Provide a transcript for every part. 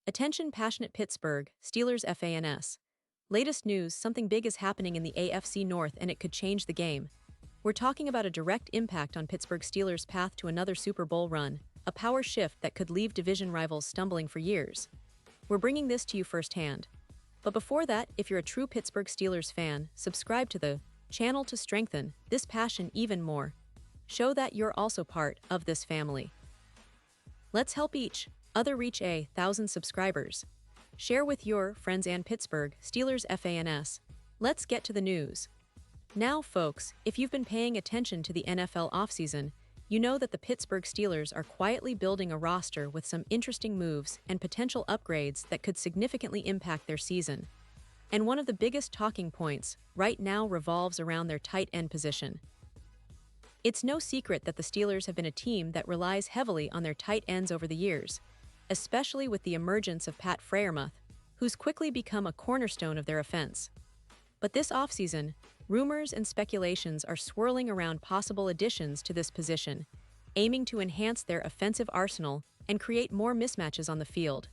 Attention passionate Pittsburgh Steelers fans. Latest news, something big is happening in the AFC North and it could change the game. We're talking about a direct impact on Pittsburgh Steelers' path to another Super Bowl run, a power shift that could leave division rivals stumbling for years. We're bringing this to you firsthand. But before that, if you're a true Pittsburgh Steelers fan, subscribe to the channel to strengthen this passion even more. Show that you're also part of this family. Let's help each other reach 1,000 subscribers. Share with your friends and Pittsburgh Steelers fans. Let's get to the news. Now, folks, if you've been paying attention to the NFL offseason, you know that the Pittsburgh Steelers are quietly building a roster with some interesting moves and potential upgrades that could significantly impact their season. And one of the biggest talking points right now revolves around their tight end position. It's no secret that the Steelers have been a team that relies heavily on their tight ends over the years, especially with the emergence of Freyer, who's quickly become a cornerstone of their offense. But this offseason, rumors and speculations are swirling around possible additions to this position, aiming to enhance their offensive arsenal and create more mismatches on the field.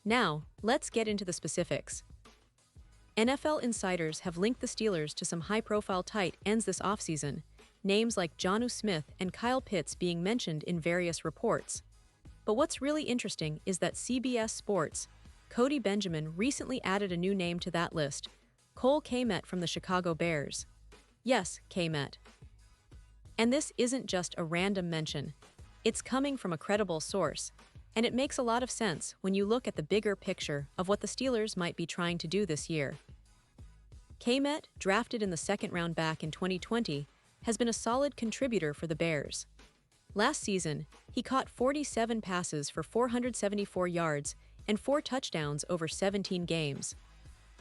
Now, let's get into the specifics. NFL insiders have linked the Steelers to some high-profile tight ends this offseason, names like Jonnu Smith and Kyle Pitts being mentioned in various reports. But what's really interesting is that CBS Sports' Cody Benjamin recently added a new name to that list, Kmet from the Chicago Bears. Yes, Kmet. And this isn't just a random mention. It's coming from a credible source, and it makes a lot of sense when you look at the bigger picture of what the Steelers might be trying to do this year. Kmet, drafted in the second round back in 2020, has been a solid contributor for the Bears. Last season, he caught 47 passes for 474 yards and 4 touchdowns over 17 games.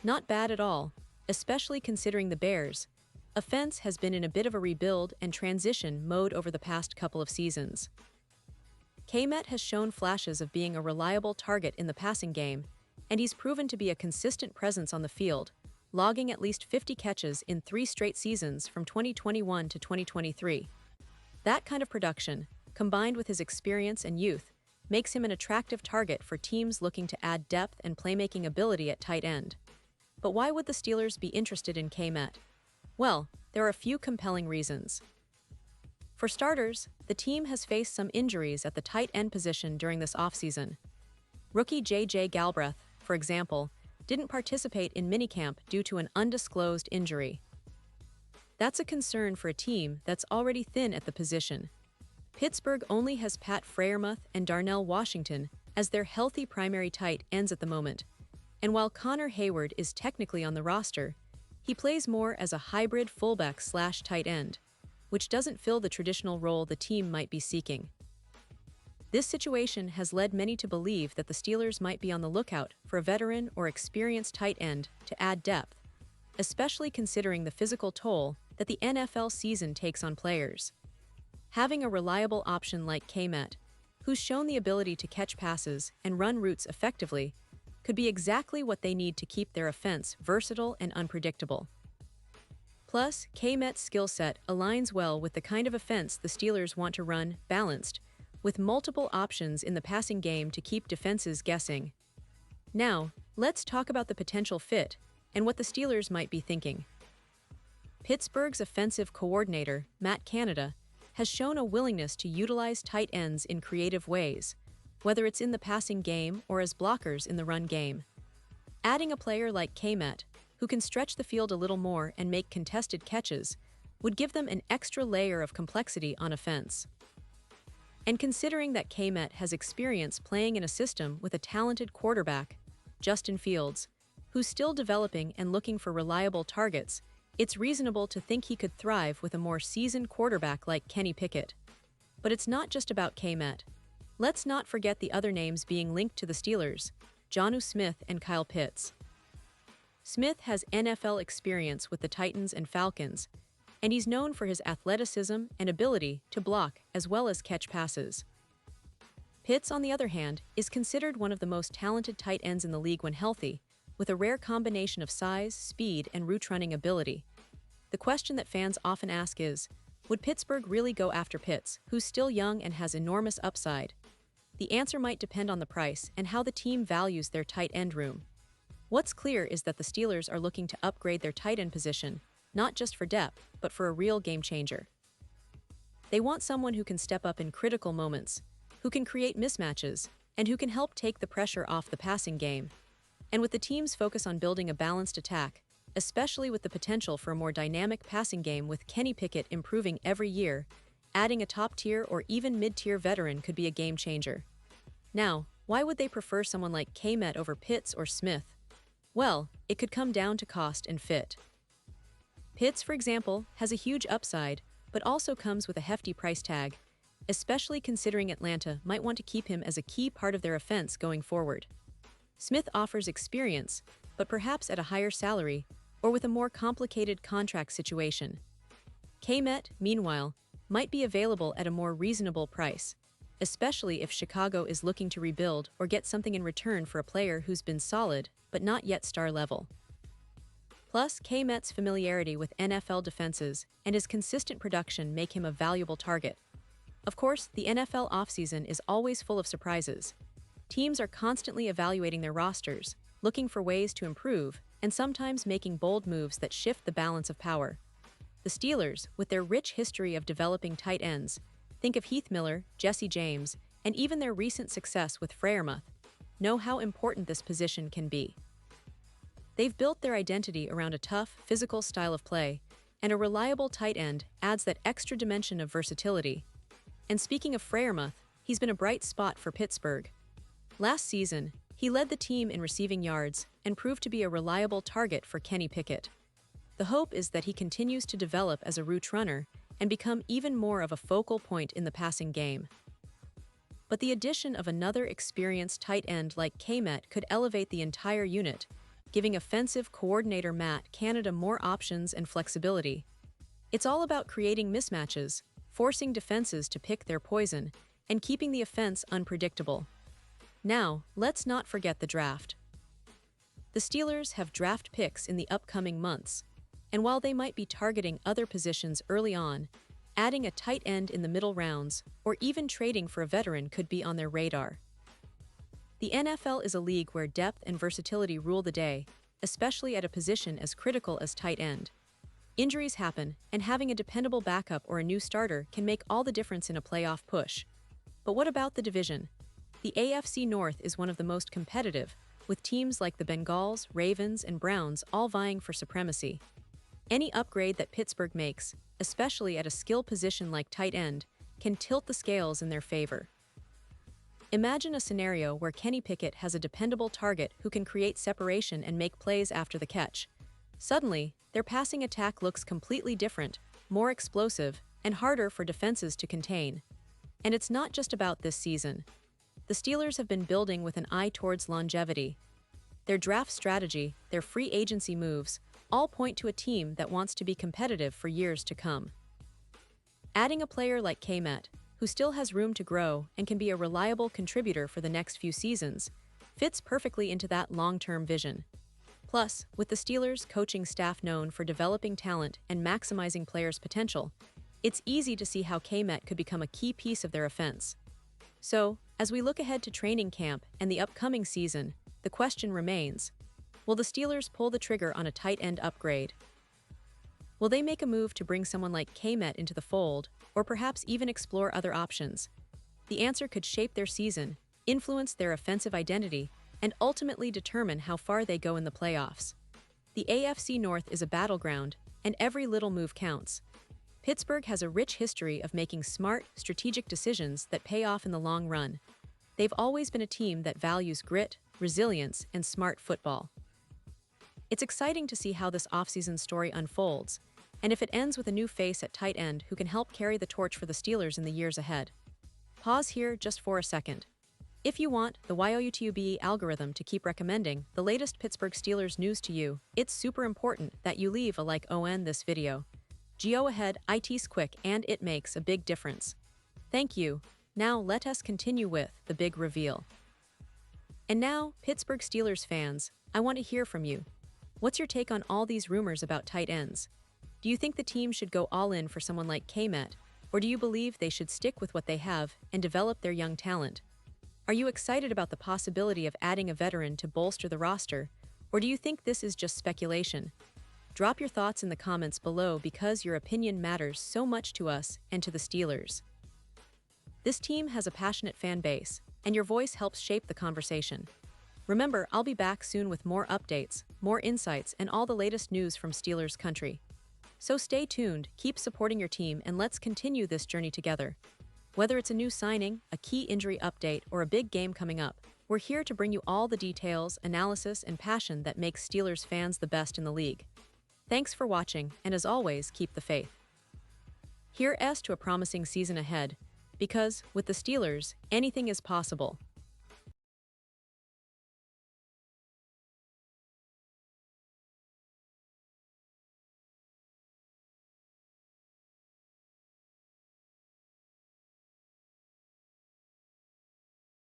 Not bad at all, especially considering the Bears' offense has been in a bit of a rebuild and transition mode over the past couple of seasons. Kmet has shown flashes of being a reliable target in the passing game, and he's proven to be a consistent presence on the field, logging at least 50 catches in 3 straight seasons from 2021 to 2023. That kind of production, combined with his experience and youth, makes him an attractive target for teams looking to add depth and playmaking ability at tight end. But why would the Steelers be interested in Kmet? Well, there are a few compelling reasons. For starters, the team has faced some injuries at the tight end position during this offseason. Rookie J.J. Galbraith, for example, didn't participate in minicamp due to an undisclosed injury. That's a concern for a team that's already thin at the position. Pittsburgh only has Freyer and Darnell Washington as their healthy primary tight ends at the moment, and while Connor Hayward is technically on the roster, he plays more as a hybrid fullback/tight end, which doesn't fill the traditional role the team might be seeking. This situation has led many to believe that the Steelers might be on the lookout for a veteran or experienced tight end to add depth, especially considering the physical toll that the NFL season takes on players. Having a reliable option like Kmet, who's shown the ability to catch passes and run routes effectively, could be exactly what they need to keep their offense versatile and unpredictable. Plus, Kmet's skill set aligns well with the kind of offense the Steelers want to run, balanced, with multiple options in the passing game to keep defenses guessing. Now, let's talk about the potential fit and what the Steelers might be thinking. Pittsburgh's offensive coordinator, Matt Canada, has shown a willingness to utilize tight ends in creative ways, whether it's in the passing game or as blockers in the run game. Adding a player like Kmet, who can stretch the field a little more and make contested catches, would give them an extra layer of complexity on offense. And considering that Kmet has experience playing in a system with a talented quarterback, Justin Fields, who's still developing and looking for reliable targets, it's reasonable to think he could thrive with a more seasoned quarterback like Kenny Pickett. But it's not just about Kmet. Let's not forget the other names being linked to the Steelers, Jonnu Smith and Kyle Pitts. Smith has NFL experience with the Titans and Falcons, and he's known for his athleticism and ability to block as well as catch passes. Pitts, on the other hand, is considered one of the most talented tight ends in the league when healthy, with a rare combination of size, speed, and route-running ability. The question that fans often ask is, would Pittsburgh really go after Pitts, who's still young and has enormous upside? the answer might depend on the price and how the team values their tight end room. What's clear is that the Steelers are looking to upgrade their tight end position, not just for depth, but for a real game changer. They want someone who can step up in critical moments, who can create mismatches, and who can help take the pressure off the passing game. And with the team's focus on building a balanced attack, especially with the potential for a more dynamic passing game with Kenny Pickett improving every year, adding a top-tier or even mid-tier veteran could be a game changer. Now, why would they prefer someone like Kmet over Pitts or Smith? Well, it could come down to cost and fit. Pitts, for example, has a huge upside, but also comes with a hefty price tag, especially considering Atlanta might want to keep him as a key part of their offense going forward. Smith offers experience, but perhaps at a higher salary or with a more complicated contract situation. Kmet, meanwhile, might be available at a more reasonable price, especially if Chicago is looking to rebuild or get something in return for a player who's been solid but not yet star level. Plus, Kmet's familiarity with NFL defenses and his consistent production make him a valuable target. Of course, the NFL offseason is always full of surprises. Teams are constantly evaluating their rosters, looking for ways to improve, and sometimes making bold moves that shift the balance of power. The Steelers, with their rich history of developing tight ends, think of Heath Miller, Jesse James, and even their recent success with Freyer, know how important this position can be. They've built their identity around a tough, physical style of play, and a reliable tight end adds that extra dimension of versatility. And speaking of Freyer, he's been a bright spot for Pittsburgh. Last season, he led the team in receiving yards and proved to be a reliable target for Kenny Pickett. The hope is that he continues to develop as a route runner and become even more of a focal point in the passing game. But the addition of another experienced tight end like Kmet could elevate the entire unit, giving offensive coordinator Matt Canada more options and flexibility. It's all about creating mismatches, forcing defenses to pick their poison, and keeping the offense unpredictable. Now, let's not forget the draft. The Steelers have draft picks in the upcoming months, and while they might be targeting other positions early on, adding a tight end in the middle rounds or even trading for a veteran could be on their radar. The NFL is a league where depth and versatility rule the day, especially at a position as critical as tight end. Injuries happen, and having a dependable backup or a new starter can make all the difference in a playoff push. But what about the division? The AFC North is one of the most competitive, with teams like the Bengals, Ravens, and Browns all vying for supremacy. Any upgrade that Pittsburgh makes, especially at a skill position like tight end, can tilt the scales in their favor. Imagine a scenario where Kenny Pickett has a dependable target who can create separation and make plays after the catch. Suddenly, their passing attack looks completely different, more explosive, and harder for defenses to contain. And it's not just about this season. The Steelers have been building with an eye towards longevity. Their draft strategy, their free agency moves, all point to a team that wants to be competitive for years to come. Adding a player like Kmet, who still has room to grow and can be a reliable contributor for the next few seasons, fits perfectly into that long-term vision. Plus, with the Steelers' coaching staff known for developing talent and maximizing players' potential, it's easy to see how Kmet could become a key piece of their offense. So, as we look ahead to training camp and the upcoming season, the question remains, will the Steelers pull the trigger on a tight end upgrade? Will they make a move to bring someone like Kmet into the fold, or perhaps even explore other options? The answer could shape their season, influence their offensive identity, and ultimately determine how far they go in the playoffs. The AFC North is a battleground, and every little move counts. Pittsburgh has a rich history of making smart, strategic decisions that pay off in the long run. They've always been a team that values grit, resilience, and smart football. It's exciting to see how this offseason story unfolds, and if it ends with a new face at tight end who can help carry the torch for the Steelers in the years ahead. Pause here just for a second. If you want the YouTube algorithm to keep recommending the latest Pittsburgh Steelers news to you, it's super important that you leave a like on this video. Go ahead, it's quick and it makes a big difference. Thank you. Now let us continue with the big reveal. And now, Pittsburgh Steelers fans, I want to hear from you. What's your take on all these rumors about tight ends? Do you think the team should go all in for someone like Kmet, or do you believe they should stick with what they have and develop their young talent? Are you excited about the possibility of adding a veteran to bolster the roster, or do you think this is just speculation? Drop your thoughts in the comments below because your opinion matters so much to us and to the Steelers. This team has a passionate fan base, and your voice helps shape the conversation. Remember, I'll be back soon with more updates, more insights, and all the latest news from Steelers country. So stay tuned, keep supporting your team, and let's continue this journey together. Whether it's a new signing, a key injury update, or a big game coming up, we're here to bring you all the details, analysis, and passion that makes Steelers fans the best in the league. Thanks for watching, and as always, keep the faith. Here's to a promising season ahead, because, with the Steelers, anything is possible.